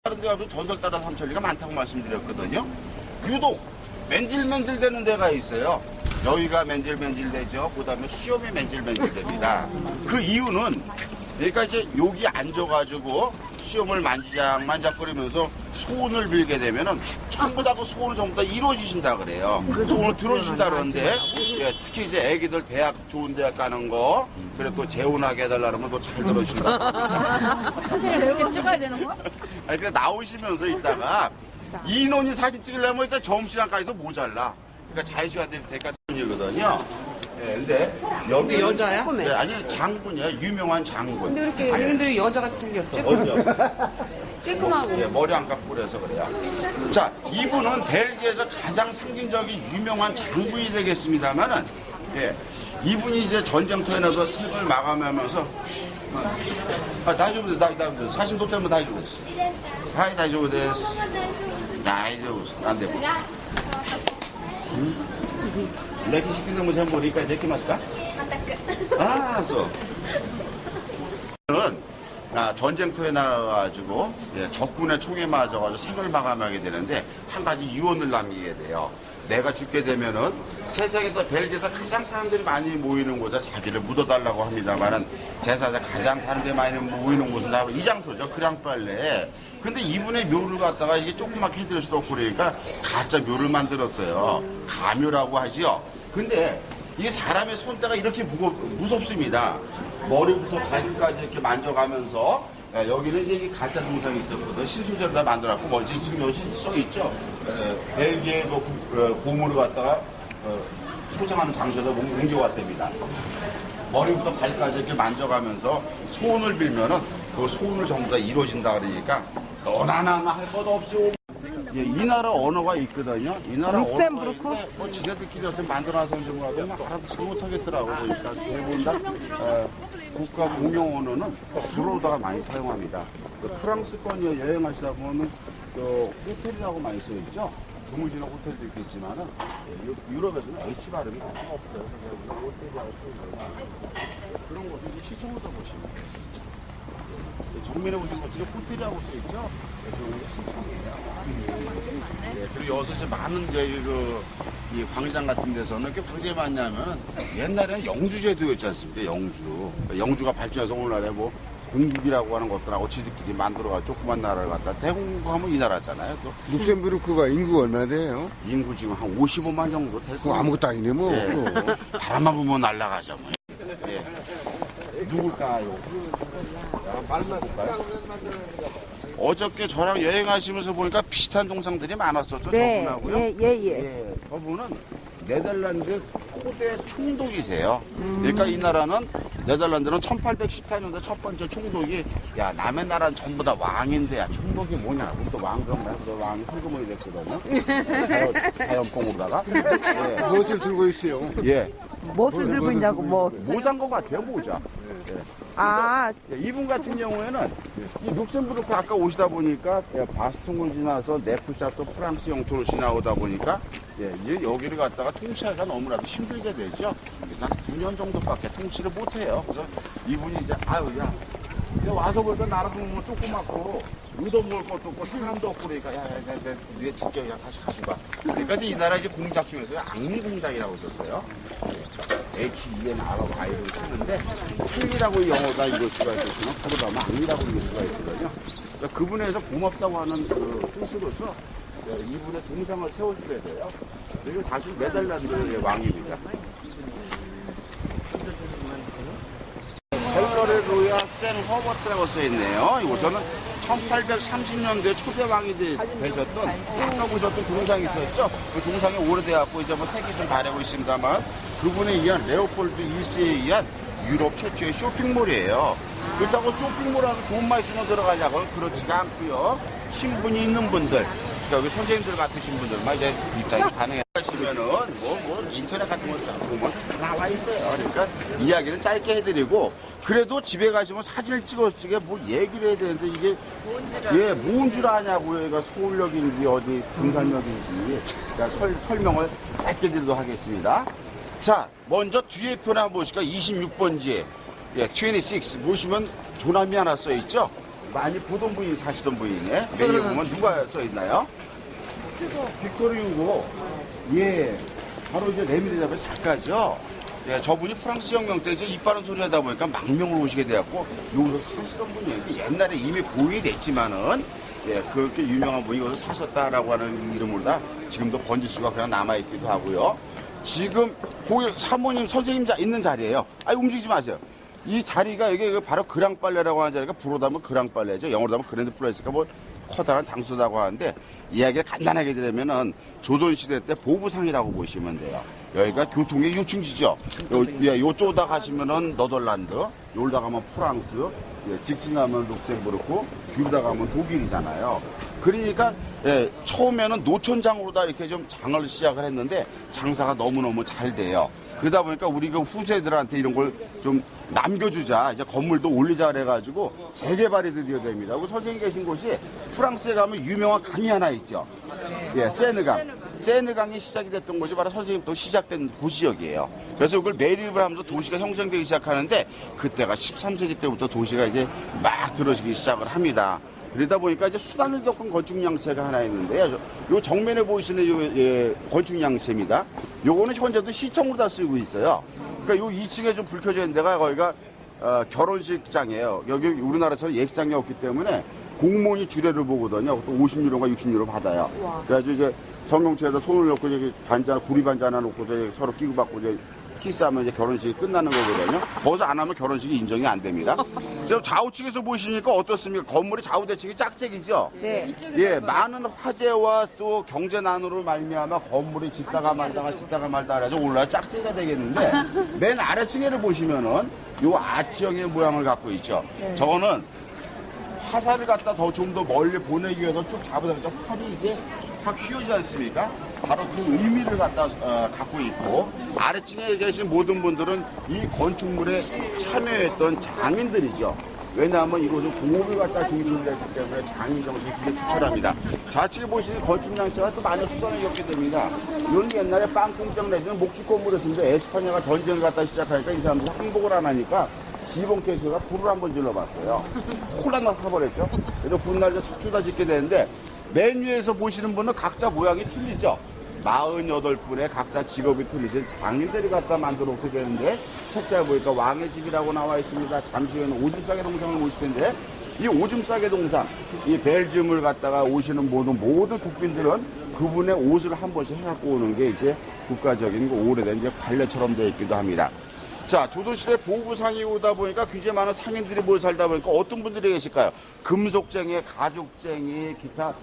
다른 데 가서 전설 따라 삼천리가 많다고 말씀드렸거든요. 유독 맨질맨질 되는 데가 있어요. 여기가 맨질맨질 되죠. 그 다음에 수염이 맨질맨질 됩니다. 그 이유는 그러니까 이제 여기 앉아가지고 수염을 만지작만작거리면서 소원을 빌게 되면은 전부 다 그 소원을 전부 다 이루어지신다 그래요. 소원을 들어주신다 그러는데 예, 특히 이제 애기들 대학 좋은 대학 가는 거 그리고 또 재혼하게 해달라 그러면 또 잘 들어주신다. 이렇게 찍어야 되는 거야? 아니 그냥 나오시면서 있다가 인원이 사진 찍으려면 일단 점심시간까지도 모자라. 그러니까 자유시간들이 대가뿐이거든요. 예, 근데 여기 여자야? 네, 아니 장군이야. 유명한 장군. 아니 근데 여자같이 생겼어. 어디요? 쬐끔하고. 예, 머리 안 감고 그래서 그래요. 자, 이분은 벨기에에서 가장 상징적인 유명한 장군이 되겠습니다만은, 예, 이분이 이제 전쟁터에 나서 색을 마감하면서, 다이조부 데스. 사신 도 때문에 다이조부 데스. 하이 다이조부 데스. 다이조부 데스. 안 돼. 레키 시키는 거 전부 보니까 이제 기마스까? 아, 써. 전쟁터에 나와가지고 적군의 총에 맞아가지고 생을 마감하게 되는데 한 가지 유언을 남기게 돼요. 내가 죽게 되면은 세상에서 벨기에에서 가장 사람들이 많이 모이는 곳에 자기를 묻어달라고 합니다만은 세상에서 가장 사람들이 많이 모이는 곳은 다 이 장소죠. 그랑빨레. 근데 이분의 묘를 갖다가 이게 조그맣게 해드릴 수도 없고 그러니까 가짜 묘를 만들었어요. 가묘라고 하지요. 근데 이 사람의 손때가 이렇게 무섭습니다. 머리부터 발끝까지 이렇게 만져가면서 여기는 이제 가짜 동상이 있었거든. 신소재로 만들어갖고 먼저 지금 여기 써있죠. 벨기에 고무를 갖다가 소장하는 장소에다 옮겨왔답니다. 머리부터 발끝까지 이렇게 만져가면서 소원을 빌면은 그 소원을 전부 다 이루어진다 그러니까 너나 나나 할 것 없이 예, 이 나라 언어가 있거든요. 이 나라 언어가 있는데 뭐 지네들끼리 어떻게 만들어서 좀 하고 알아듣지 못하겠더라고. 그러니까 대부분 다 국가 공용 언어는 불어로다가 많이 사용합니다. 프랑스권이 여행하시다 보면 호텔이라고 많이 써있죠. 주무시는 호텔도 있겠지만은 유럽에서는 H 발음이 없어요. 그래서 호텔이라고 그런 곳은 이제 시청부터 보시면 돼요. 정면에 보시면 어떻게 호텔이라고 써있죠? 네, 그리고 여기서 이제 많은 이 광장 같은 데서는 이렇게 굉장히 많냐면 옛날에는 영주제도였지 않습니까? 영주가 발전해서 오늘날에 뭐 공국이라고 하는 것들하고 지들끼리 만들어가지고 조그만 나라를 갖다 대공국하면 이 나라잖아요. 또 룩셈부르크가 인구가 얼마나 돼요? 인구 지금 한 55만 정도 될 거예요. 아무것도 아니네 뭐. 네. 바람만 보면 날아가죠. 뭐. 네. 누굴까요? 말만일까요? 어저께 저랑 여행하시면서 보니까 비슷한 동상들이 많았었죠. 네, 저분하고요. 예. 저분은 네덜란드 초대 총독이세요. 그러니까 이 나라는 네덜란드는 1814년도에 첫 번째 총독이 야 남의 나라는 전부 다 왕인데 야 총독이 뭐냐? 우리도 왕 그럼 해서 왕이 hul금이 됐거든요. 자연봉으로다가 예. 무엇을 들고 있어요? 예. 무엇을 들고 있냐고 뭐. 모자인 것 같아요, 모자. 예. 아, 이분 같은 경우에는 이 룩셈부르크 아까 오시다 보니까 바스통을 지나서 네프샤또 프랑스 영토로 지나오다 보니까 여기를 갖다가 통치하기가 너무나도 힘들게 되죠. 그래서 한 9년 정도밖에 통치를 못해요. 그래서 이분이 이제 야 와서 보니까 나라도 뭐 조그맣고 얻어먹을 것도 없고 사람도 없고 그러니까 내 줄게 그냥 다시 가져가. 그러니까 이제 이 나라 이제 공작 중에서 악리 공작이라고 썼어요. HENRY를 쓰는데 힐이라고 영어가 읽을 수가 있겠지만 그러다 보면 악리라고 읽을 수가 있거든요. 그러니까 그분에서 고맙다고 하는 그 뜻으로서 이분의 동상을 세워주게 돼요. 그리고 사실 네덜란드의 왕입니다. 헬러레 로야 센 허버트라고 써있네요. 이곳은 1830년대 초대 왕이 되셨던 아까 보셨던 동상이 있었죠. 그 동상이 오래돼갖고 이제 뭐 색이 좀 바래고 있습니다만 그분에 의한 레오폴드 1세에 의한 유럽 최초의 쇼핑몰이에요. 그렇다고 쇼핑몰하고 돈만 있으면 들어가냐고는 그렇지가 않고요. 신분이 있는 분들, 그러니까 여기 선생님들 같으신 분들만 이제 입장이 가능하시면은 뭐 인터넷 같은 거 보면 다 나와 있어요. 그러니까 이야기는 짧게 해드리고 그래도 집에 가시면 사진을 찍어서 뭐 얘기를 해야 되는데 이게 뭔 줄 아냐고요. 그러니까 서울역인지 어디 등산역인지 그러니까 설명을 짧게 드리도록 하겠습니다. 자, 먼저 뒤에 편 한번 보실까? 26번지에 26 보시면 조남이 하나 써있죠? 많이 보던 분이 사시던 분이네. 메뉴에 보면 누가 써 있나요? 빅토르 유고. 예. 바로 이제 레미제자벨 작가죠. 예, 저분이 프랑스 혁명 때 이제 입 바른 소리 하다 보니까 망명을 오시게 되었고, 여기서 사시던 분이에요. 옛날에 이미 보이 됐지만은, 예, 그렇게 유명한 분이 여기서 사셨다라고 하는 이름으로 다 지금도 번지수가 그냥 남아있기도 하고요. 지금, 거기 사모님, 선생님 있는 자리예요. 아니, 움직이지 마세요. 이 자리가 이게 바로 그랑빨래라고 하는 자리가 불어도 하면 그랑빨래죠. 영어로 하면 그랜드 플레이스가 뭐 커다란 장소라고 하는데 이야기를 간단하게 드리면은 조선시대 때 보부상이라고 보시면 돼요. 여기가 교통의 요충지죠. 요쪽다 가시면은 너덜란드, 요다 가면 프랑스, 예, 직진하면 룩셈부르크, 줄다 가면 독일이잖아요. 그러니까 예, 처음에는 노천장으로 다 이렇게 좀 장을 시작을 했는데 장사가 너무너무 잘 돼요. 그러다 보니까 우리 그 후세들한테 이런 걸 좀 남겨주자. 이제 건물도 올리자 그래가지고 재개발이 드디어 됩니다. 그리고 선생님 계신 곳이 프랑스에 가면 유명한 강이 하나 있죠. 예, 세느강. 세느강이 시작이 됐던 곳이 바로 선생님 또 시작된 도시역이에요. 그래서 그걸 매립을 하면서 도시가 형성되기 시작하는데 그때가 13세기 때부터 도시가 이제 막 들어서기 시작을 합니다. 그러다 보니까 이제 수단을 겪은 건축 양체가 하나 있는데요. 요 정면에 보이시는 요 예, 건축 양체입니다. 요거는 현재도 시청으로 다 쓰고 있어요. 그러니까 요 2층에 좀 불 켜져 있는 데가 거기가 결혼식장이에요. 여기 우리나라처럼 예식장이 없기 때문에 공무원이 주례를 보거든요. 또 50유로가 60유로 받아요. 그래가지고 이제 성경체에다 손을 넣고 이제 반잔, 구리 반잔 하나 놓고 서로 끼고 받고 이제 키스하면 이제 결혼식이 끝나는 거거든요. 거기서 안 하면 결혼식이 인정이 안 됩니다. 지금 좌우측에서 보시니까 어떻습니까? 건물이 좌우대칭이 짝짝이죠? 네. 예, 많은 화재와 또 경제난으로 말미암아 건물이 짓다가 말다가 해서 올라야 짝짝이가 되겠는데 맨 아래층에를 보시면은 요 아치형의 모양을 갖고 있죠. 저거는 화살을 갖다 좀 더 멀리 보내기 위해서 쭉 잡아다 보니까 활이 이제 확 휘어지지 않습니까? 바로 그 의미를 갖고 있고 아래층에 계신 모든 분들은 이 건축물에 참여했던 장인들이죠. 왜냐하면 이곳은 공업을 갖다 중심으로 했기 때문에 장인 정신이 굉장히 투철합니다. 좌측에 보시는 건축 양체가 또 많은 수단을 겪게 됩니다. 이건 옛날에 빵공장 내지는 목축 건물이었는데 에스파냐가 전쟁을 갖다 시작하니까 이 사람들이 항복을 안 하니까 기본 케이스가 불을 한번 질러봤어요. 홀라나 타버렸죠. 그래서 분날자 척추다 짓게 되는데 맨 위에서 보시는 분은 각자 모양이 틀리죠. 48분의 각자 직업이 틀리신 장인들이 갖다 만들어 놓게 되는데 책자에 보니까 왕의 집이라고 나와 있습니다. 잠시 후에는 오줌싸개 동상을 보실 텐데 이 오줌싸개 동상, 이 벨gium을 갖다가 오시는 모든 국빈들은 그분의 옷을 한 번씩 해갖고 오는 게 이제 국가적인 오래된 이제 관례처럼 되어 있기도 합니다. 자, 조선시대 보부상이 오다 보니까 굉장히 많은 상인들이 모여 살다 보니까 어떤 분들이 계실까요? 금속쟁이, 가죽쟁이, 기타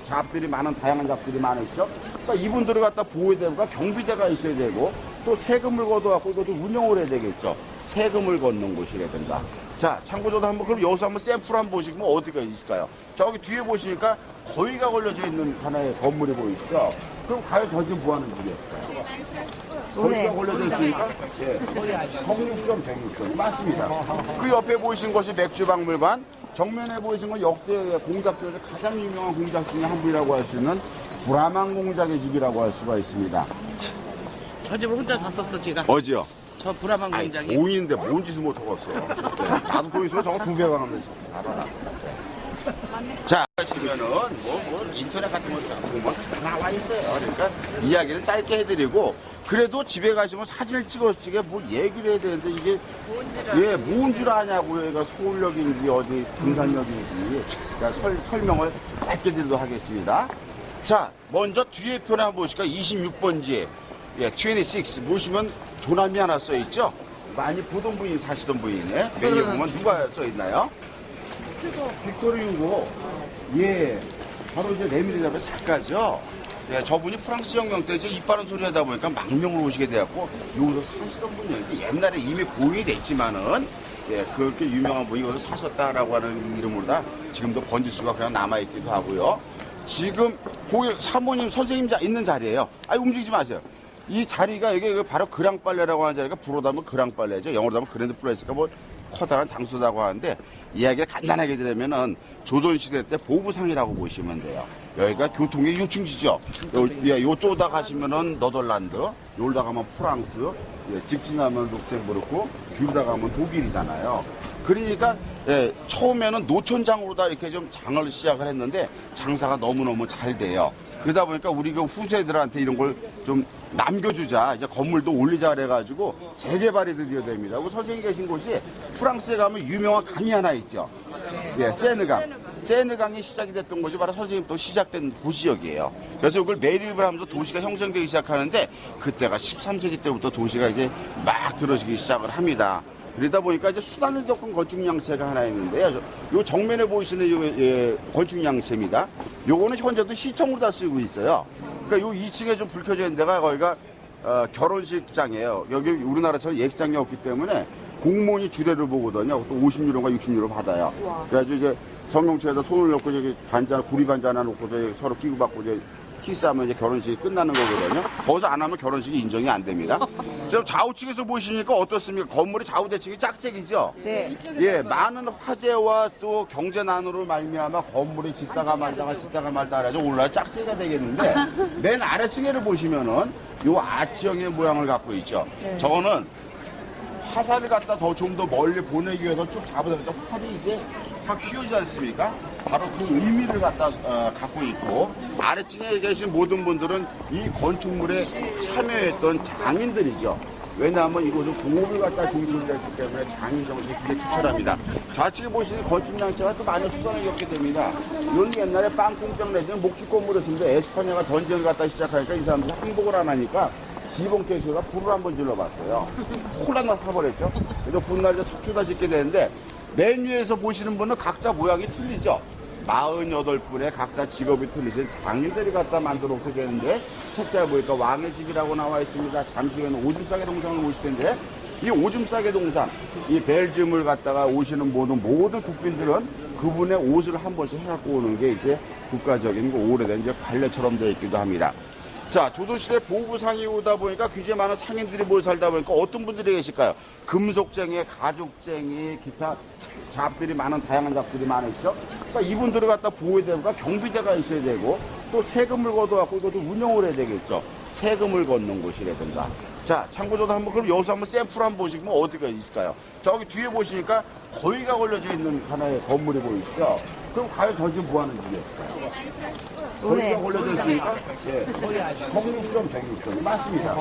잡들이 많은, 다양한 잡들이 많으시죠? 그러니까 이분들을 갖다 보호해야 되고 경비대가 있어야 되고 또 세금을 걷어갖고 이것도 운영을 해야 되겠죠. 세금을 걷는 곳이래야 된다. 자, 참고적으로 한번, 그럼 여기서 한번 샘플 한번 보시면 어디가 있을까요? 저기 뒤에 보시니까 거위가 걸려져 있는 하나의 건물이 보이시죠? 그럼 과연 저 지금 뭐 하는 분이었을까요? 거기가 걸려져 있으니까 예, 정육점, 백육점 맞습니다. 그 옆에 보이신 것이 맥주박물관, 정면에 보이신 건 역대 공작 중에서 가장 유명한 공작 중에 한 분이라고 할 수 있는 브라만 공작의 집이라고 할 수가 있습니다. 저 집을 혼자 샀었어, 지가. 어지요? 저 브라만 아니, 공장이. 공인인데 뭔 짓을 못하겠어. 네, 나도 돈 있으면 저거 2배 가면 알아라. 자, 하시면은 뭐 인터넷 같은 거 보면 다 나와 있어요. 그러니까 이야기는 짧게 해드리고 그래도 집에 가시면 사진을 찍어서 뭐 얘기를 해야 되는데 이게 뭔 줄 아냐고요. 얘가 서울역인지 어디 등산역인지 그러니까 설명을 짧게 드리도록 하겠습니다. 자, 먼저 뒤에 편에 한번 보실까요? 26번지에 26 보시면 조남이 하나 써 있죠? 많이 보던 분이 사시던 분이네. 메뉴에 보면 누가 써 있나요? 빅토르 유고. 예, 바로 이제 레미제자벨 작가죠. 예, 저분이 프랑스 혁명 때 이제 입 바른 소리 하다 보니까 망명을 오시게 되었고 여기서 사시던 분이에요. 옛날에 이미 보이 됐지만은 예, 그렇게 유명한 분이 여기서 사셨다라고 하는 이름으로 다 지금도 번지수가 그냥 남아있기도 하고요. 지금 거기 사모님, 선생님 있는 자리예요. 아니, 움직이지 마세요. 이 자리가 이게 바로 그랑빨래라고 하는 자리가 불어도 하면 그랑빨래죠. 영어로 하면 그랜드 플레이스가 뭐 커다란 장소라고 하는데 이야기를 간단하게 드리면은 조선시대 때 보부상이라고 보시면 돼요. 여기가 교통의 요충지죠. 요쪽다 가시면은 너덜란드, 요다 가면 프랑스, 집 지나면 룩셈부르크, 줄다 가면 독일이잖아요. 그러니까 처음에는 노천장으로 다 이렇게 좀 장을 시작을 했는데 장사가 너무너무 잘 돼요. 그러다 보니까 우리 그 후세들한테 이런 걸 좀 남겨주자, 이제 건물도 올리자 그래가지고 재개발이 드디어 됩니다. 그 선생님 계신 곳이 프랑스에 가면 유명한 강이 하나 있죠. 세느강. 세느강이 시작이 됐던 곳이 바로 선생님 또 시작된 도시역이에요. 그래서 이걸 매립을 하면서 도시가 형성되기 시작하는데 그때가 13세기 때부터 도시가 이제 막 들어서기 시작을 합니다. 그러다 보니까 이제 수단을 겪은 건축 양체가 하나 있는데요. 요 정면에 보이시는 요 건축 양체입니다. 요거는 현재도 시청으로 다 쓰고 있어요. 그러니까 요 2층에 좀 불 켜져 있는 데가 거기가 결혼식장이에요. 여기 우리나라처럼 예식장이 없기 때문에 공무원이 주례를 보거든요. 또 50유로인가 60유로 받아요. 그래가지고 이제 성경채에다 손을 넣고 저기 반잔, 구리 반잔 하나 놓고 서로 끼고받고 이제 키스하면 이제 결혼식이 끝나는 거거든요. 거기서 안 하면 결혼식이 인정이 안 됩니다. 지금 좌우측에서 보시니까 어떻습니까? 건물이 좌우대칭이 짝짝이죠? 네. 많은 화재와 또 경제난으로 말미암아 건물이 짓다가 말다가 해서 올라 짝짝이가 되겠는데 맨 아래층에를 보시면은 요 아치형의 모양을 갖고 있죠. 저거는 화살을 갖다 좀 더 멀리 보내기 위해서 쭉 잡아서 활이 이제 확 휘어지지 않습니까? 바로 그 의미를 갖고 있고 아래층에 계신 모든 분들은 이 건축물에 참여했던 장인들이죠. 왜냐하면 이곳은 공업을 갖다 중심으로 했기 때문에 장인 정신이 굉장히 투철합니다. 좌측에 보시는 건축 양체가 또 많은 수단을 겪게 됩니다. 이건 옛날에 빵공장 내지는 목축 건물이었습니다. 에스파냐가 전쟁을 갖다 시작하니까 이 사람들이 항복을 안 하니까 기본 캐시가 불을 한번 질러봤어요. 홀라나 타버렸죠. 그래서 분날 이제 척추다 짓게 되는데 맨 위에서 보시는 분은 각자 모양이 틀리죠. 48분의 각자 직업이 틀리신 장인들이 갖다 만들어 놓게 되는데 책자에 보니까 왕의 집이라고 나와 있습니다. 잠시 후에는 오줌 싸개 동상을 보실 텐데 이 오줌 싸개 동상, 이 벨지움을 갖다가 오시는 모든 국민들은 그분의 옷을 한 번씩 해갖고 오는 게 이제 국가적인 오래된 이제 관례처럼 되어 있기도 합니다. 자, 조선시대 보부상이 오다 보니까 굉장히 많은 상인들이 모여 살다 보니까 어떤 분들이 계실까요? 금속쟁이, 가죽쟁이, 기타 잡들이 많은, 다양한 잡들이 많으시죠? 그러니까 이분들을 갖다 보호해야 되고 경비대가 있어야 되고 또 세금을 걷어갖고 이것도 운영을 해야 되겠죠. 세금을 걷는 곳이라든가. 자, 참고적으로 한번 그럼 여기서 한번 샘플 한번 보시면 어디가 있을까요? 저기 뒤에 보시니까 거위가 걸려져 있는 하나의 건물이 보이시죠? 그럼 과연 저기 뭐 하는 집이었을까요? 거기가 걸려져 있으니까 정육점 맞습니다.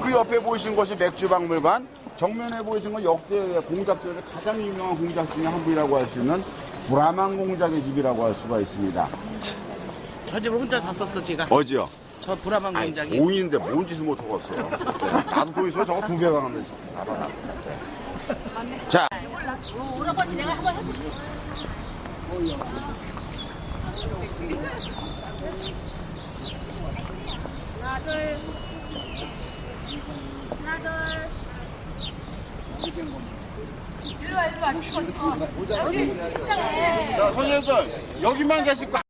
그 옆에 보이신 것이 맥주박물관, 정면에 보이신 건 역대 공작 중에 가장 유명한 공작 중에 한 분이라고 할 수 있는 브라만 공작의 집이라고 할 수가 있습니다. 저 집을 혼자 다 썼어 지가. 어지요? 저 브라만 공장이. 공인인데 뭔 짓을 못 하겠어. 나도 돈 있으면 저거 2배 가는데 봐봐. 자. 오라버니 내가 한번 해볼게. 하나 둘 일로 와 찍어 여기 직장에 자, 선생님들 여기만 계실 거